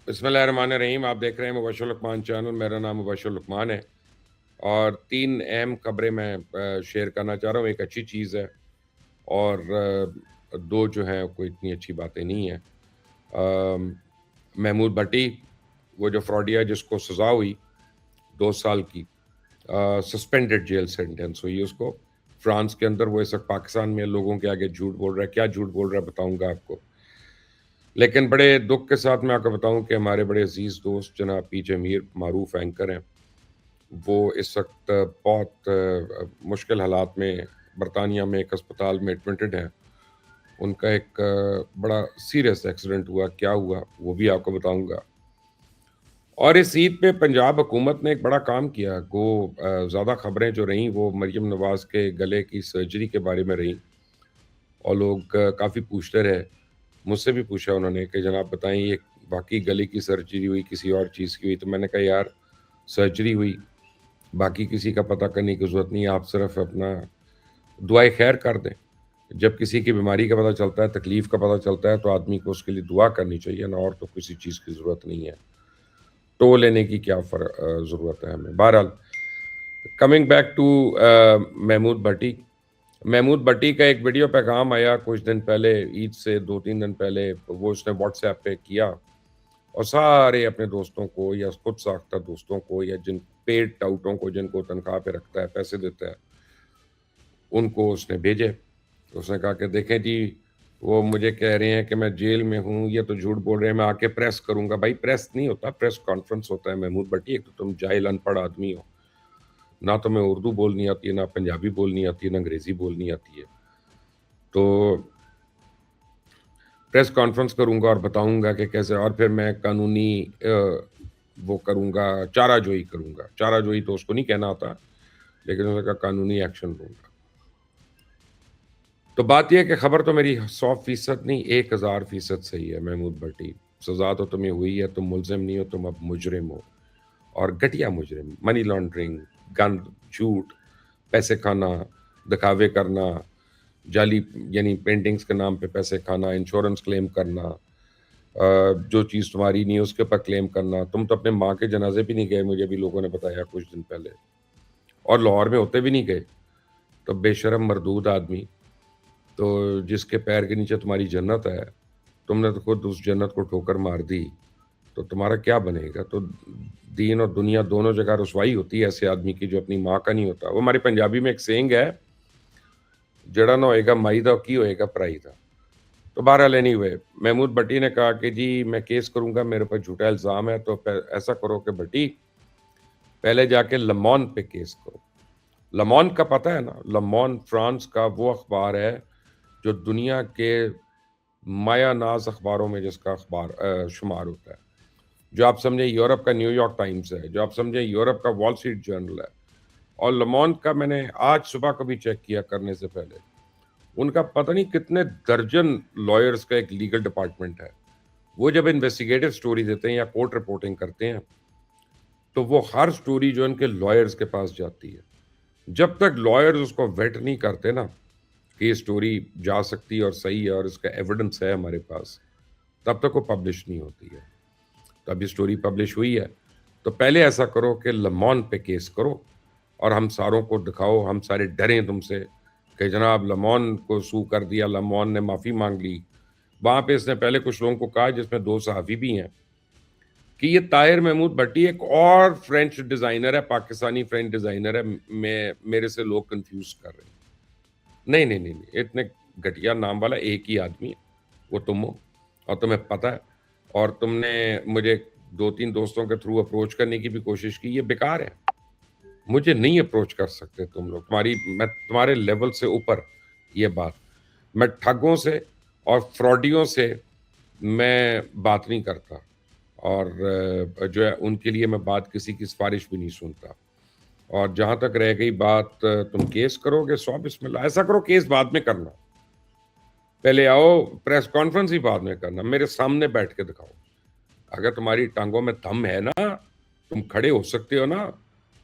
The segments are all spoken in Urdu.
بسم اللہ الرحمن الرحیم. آپ دیکھ رہے ہیں مبشر لقمان چینل. میرا نام مبشر لقمان ہے اور 3 اہم خبریں میں شیئر کرنا چاہ رہا ہوں. ایک اچھی چیز ہے اور 2 جو ہیں کوئی اتنی اچھی باتیں نہیں ہیں. محمود بھٹی وہ جو فراڈیا جس کو سزا ہوئی 2 سال کی سسپینڈڈ جیل سینٹینس ہوئی اس کو فرانس کے اندر. وہ اس وقت پاکستان میں لوگوں کے آگے جھوٹ بول رہا ہے. کیا جھوٹ بول رہا ہے بتاؤں گا آپ کو. لیکن بڑے دکھ کے ساتھ میں آپ کو بتاؤں کہ ہمارے بڑے عزیز دوست جناب پی جے میر معروف اینکر ہیں. وہ اس وقت بہت مشکل حالات میں برطانیہ میں ایک اسپتال میں ایڈمٹڈ ہیں. ان کا ایک بڑا سیریس ایکسیڈنٹ ہوا. کیا ہوا وہ بھی آپ کو بتاؤں گا. اور اس عید پہ پنجاب حکومت نے ایک بڑا کام کیا. زیادہ خبریں جو رہیں وہ مریم نواز کے گلے کی سرجری کے بارے میں رہیں اور لوگ کافی پوچھتے رہے. مجھ سے بھی پوچھا انہوں نے کہ جناب بتائیں یہ باقی گلے کی سرجری ہوئی کسی اور چیز کی ہوئی؟ تو میں نے کہا یار سرجری ہوئی, باقی کسی کا پتہ کرنے کی ضرورت نہیں. آپ صرف اپنا دعائے خیر کر دیں. جب کسی کی بیماری کا پتہ چلتا ہے, تکلیف کا پتہ چلتا ہے تو آدمی کو اس کے لیے دعا کرنی چاہیے نا, اور تو کسی چیز کی ضرورت نہیں ہے. تو لینے کی کیا ضرورت ہے ہمیں. بہرحال کمنگ بیک ٹو محمود بھٹی. محمود بھٹی کا ایک ویڈیو پیغام آیا کچھ دن پہلے, عید سے 2-3 دن پہلے. وہ اس نے واٹس ایپ پہ کیا اور سارے اپنے دوستوں کو یا خود ساختہ دوستوں کو یا جن پیڈ ٹاؤٹوں کو جن کو تنخواہ پہ رکھتا ہے, پیسے دیتا ہے, ان کو اس نے بھیجے. اس نے کہا کہ دیکھیں جی وہ مجھے کہہ رہے ہیں کہ میں جیل میں ہوں, یہ تو جھوٹ بول رہے ہیں, میں آ کے پریس کروں گا. بھائی پریس نہیں ہوتا, پریس کانفرنس ہوتا ہے. محمود بھٹی ایک تو تم جاہل ان پڑھ آدمی ہو, نہ تمہیں اردو بولنی آتی ہے, نہ پنجابی بولنی آتی ہے, نہ انگریزی بولنی آتی ہے. تو پریس کانفرنس کروں گا اور بتاؤں گا کہ کیسے, اور پھر میں قانونی وہ کروں گا, چارہ جوئی کروں گا. چارہ جوئی تو اس کو نہیں کہنا آتا, لیکن اس نے کہا قانونی ایکشن لوں گا. تو بات یہ ہے کہ خبر تو میری 100% نہیں 1000% صحیح ہے. محمود بھٹی سزا تو تمہیں ہوئی ہے, تم ملزم نہیں ہو, تم اب مجرم ہو, اور گھٹیا مجرم. منی لانڈرنگ, گند, جھوٹ, پیسے کھانا, دکھاوے کرنا, جعلی یعنی پینٹنگز کے نام پہ پیسے کھانا, انشورنس کلیم کرنا, جو چیز تمہاری نہیں ہے اس کے اوپر کلیم کرنا. تم تو اپنے ماں کے جنازے بھی نہیں گئے, مجھے بھی لوگوں نے بتایا کچھ دن پہلے, اور لاہور میں ہوتے بھی نہیں گئے. تو بے شرم مردود آدمی, تو جس کے پیر کے نیچے تمہاری جنت ہے, تم نے تو خود اس جنت کو ٹھوکر مار دی, تو تمہارا کیا بنے گا. تو دین اور دنیا دونوں جگہ رسوائی ہوتی ہے ایسے آدمی کی جو اپنی ماں کا نہیں ہوتا. وہ ہماری پنجابی میں ایک سینگ ہے, جڑا نہ ہوئے گا مائی دا کی ہوئے گا پرائی دا. تو بہرحال اینی وے محمود بھٹی نے کہا کہ جی میں کیس کروں گا, میرے پر جھوٹا الزام ہے. تو ایسا کرو کہ بھٹی پہلے جا کے لمون پہ کیس کرو. لمون کا پتہ ہے نا, لمون فرانس کا وہ اخبار ہے جو دنیا کے مایا ناز اخباروں میں جس کا اخبار شمار ہوتا ہے. جو آپ سمجھیں یورپ کا نیو یارک ٹائمز ہے, جو آپ سمجھیں یورپ کا وال اسٹریٹ جرنل ہے. اور لمون کا میں نے آج صبح کو بھی چیک کیا کرنے سے پہلے, ان کا پتہ نہیں کتنے درجن لائرز کا ایک لیگل ڈپارٹمنٹ ہے. وہ جب انویسٹیگیٹو سٹوری دیتے ہیں یا کورٹ رپورٹنگ کرتے ہیں تو وہ ہر سٹوری جو ان کے لائرز کے پاس جاتی ہے. جب تک لائرز اس کو ویٹ نہیں کرتے نا کہ یہ سٹوری جا سکتی ہے اور صحیح ہے اور اس کا ایویڈنس ہے ہمارے پاس, تب تک وہ پبلش نہیں ہوتی ہے. تو اب یہ سٹوری پبلش ہوئی ہے, تو پہلے ایسا کرو کہ لمون پہ کیس کرو اور ہم ساروں کو دکھاؤ, ہم سارے ڈریں تم سے کہ جناب لمون کو سو کر دیا, لمون نے معافی مانگ لی. وہاں پہ اس نے پہلے کچھ لوگوں کو کہا, جس میں 2 صحافی بھی ہیں, کہ یہ طاہر محمود بھٹی ایک اور فرینچ ڈیزائنر ہے, پاکستانی فرینچ ڈیزائنر ہے. میرے سے لوگ کنفیوز کر رہے ہیں. نہیں, اتنے گھٹیا نام والا ایک ہی آدمی ہے, وہ تم ہو, اور تمہیں پتہ ہے. اور تم نے مجھے 2-3 دوستوں کے تھرو اپروچ کرنے کی بھی کوشش کی, یہ بیکار ہے. مجھے نہیں اپروچ کر سکتے تم لوگ, میں تمہارے لیول سے اوپر. یہ بات میں ٹھگوں سے اور فراڈیوں سے میں بات نہیں کرتا, اور جو ہے ان کے لیے میں بات کسی کی سفارش بھی نہیں سنتا. اور جہاں تک رہ گئی بات تم کیس کرو گے, 100 بسم اللہ. ایسا کرو کیس بعد میں کرنا, پہلے آؤ پریس کانفرنس ہی بعد میں کرنا, میرے سامنے بیٹھ کے دکھاؤ. اگر تمہاری ٹانگوں میں دم ہے نا, تم کھڑے ہو سکتے ہو نا,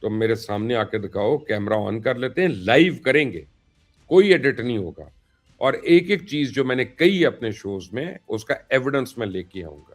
تو میرے سامنے آ کے دکھاؤ. کیمرہ آن کر لیتے ہیں, لائیو کریں گے, کوئی ایڈٹ نہیں ہوگا. اور ایک ایک چیز جو میں نے کہی اپنے شوز میں, اس کا ایویڈنس میں لے کے آؤں گا.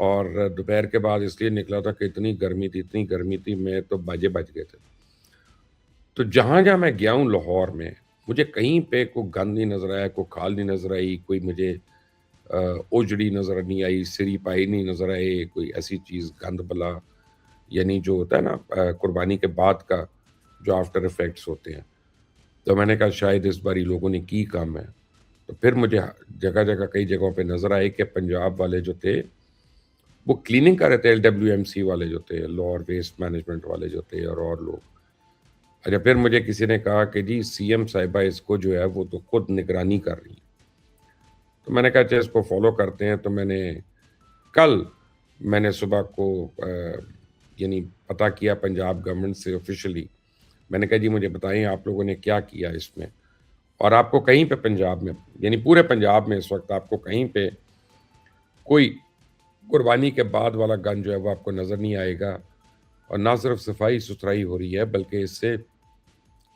اور دوپہر کے بعد اس لیے نکلا تھا کہ اتنی گرمی تھی میں تو باجے بج گئے تھے. تو جہاں جہاں میں گیا ہوں لاہور میں مجھے کہیں پہ کوئی گند نہیں نظر آیا، کوئی کھال نہیں نظر آئی، کوئی مجھے اوجڑی نظر نہیں آئی، سری پائی نہیں نظر آئے، کوئی ایسی چیز گند بلا، یعنی جو ہوتا ہے نا قربانی کے بعد کا جو آفٹر افیکٹس ہوتے ہیں. تو میں نے کہا شاید اس باری لوگوں نے کی کام ہے. تو پھر مجھے جگہ جگہ کئی جگہوں پہ نظر آئے کہ پنجاب والے جو تھے وہ کلیننگ کر رہے تھے، LWMC والے جو تھے، لاہور ویسٹ مینجمنٹ والے جو تھے اور لوگ. اچھا پھر مجھے کسی نے کہا کہ جی CM صاحبہ اس کو جو ہے وہ تو خود نگرانی کر رہی ہیں. تو میں نے کہا اچھا اس کو فالو کرتے ہیں. تو کل میں نے صبح کو یعنی پتہ کیا پنجاب گورنمنٹ سے آفیشلی. میں نے کہا جی مجھے بتائیں آپ لوگوں نے کیا کیا اس میں، اور آپ کو کہیں پہ پنجاب میں یعنی پورے پنجاب میں اس وقت آپ کو کہیں پہ کوئی قربانی کے بعد والا گن جو ہے وہ آپ کو نظر نہیں آئے گا. اور نہ صرف صفائی ستھرائی ہو رہی ہے بلکہ اس سے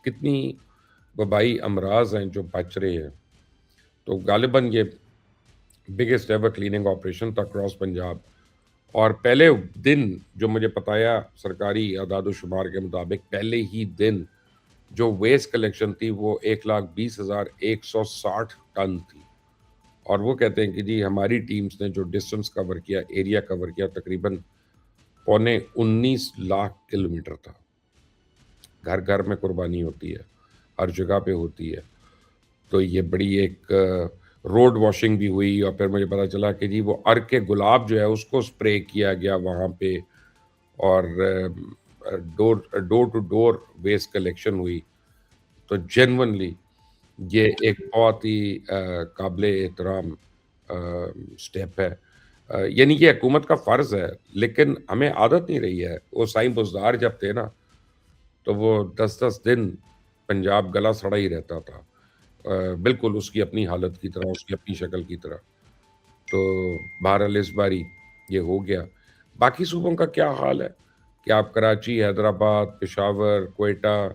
کتنی وبائی امراض ہیں جو بچ رہے ہیں. تو غالباً یہ بگیسٹ ایور کلیننگ آپریشن تھا اکراس پنجاب. اور پہلے دن جو مجھے بتایا سرکاری اعداد و شمار کے مطابق پہلے ہی دن جو ویسٹ کلیکشن تھی وہ 1,20,160 ٹن تھی. اور وہ کہتے ہیں کہ جی ہماری ٹیمز نے جو ڈسٹنس کور کیا، ایریا کور کیا، تقریباً 19 لاکھ کلومیٹر تھا. گھر گھر میں قربانی ہوتی ہے، ہر جگہ پہ ہوتی ہے. تو یہ بڑی ایک روڈ واشنگ بھی ہوئی. اور پھر مجھے پتا چلا کہ جی وہ ارگ کے گلاب جو ہے اس کو سپرے کیا گیا وہاں پہ. اور ڈور ٹو ڈور ویسٹ کلیکشن ہوئی. تو جینونلی یہ ایک بہت ہی قابل احترام سٹیپ ہے. یعنی یہ حکومت کا فرض ہے لیکن ہمیں عادت نہیں رہی ہے. وہ سائیں بزدار جب تھے نا تو وہ 10 دن پنجاب گلا سڑا ہی رہتا تھا، بالکل اس کی اپنی حالت کی طرح، اس کی اپنی شکل کی طرح. تو بہرحال اس باری یہ ہو گیا. باقی صوبوں کا کیا حال ہے کہ آپ کراچی، حیدرآباد، پشاور، کوئٹہ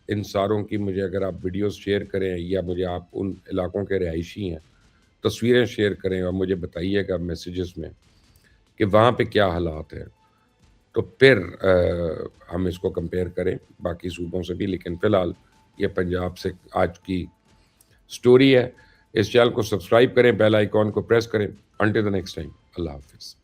ان ساروں کی مجھے اگر آپ ویڈیوز شیئر کریں یا مجھے آپ ان علاقوں کے رہائشی ہیں تصویریں شیئر کریں اور مجھے بتائیے گا میسیجز میں کہ وہاں پہ کیا حالات ہیں. تو پھر ہم اس کو کمپیئر کریں باقی صوبوں سے بھی. لیکن فی الحال یہ پنجاب سے آج کی سٹوری ہے. اس چینل کو سبسکرائب کریں، بیل آئیکن کو پریس کریں. انٹل دی نیکسٹ ٹائم، اللہ حافظ.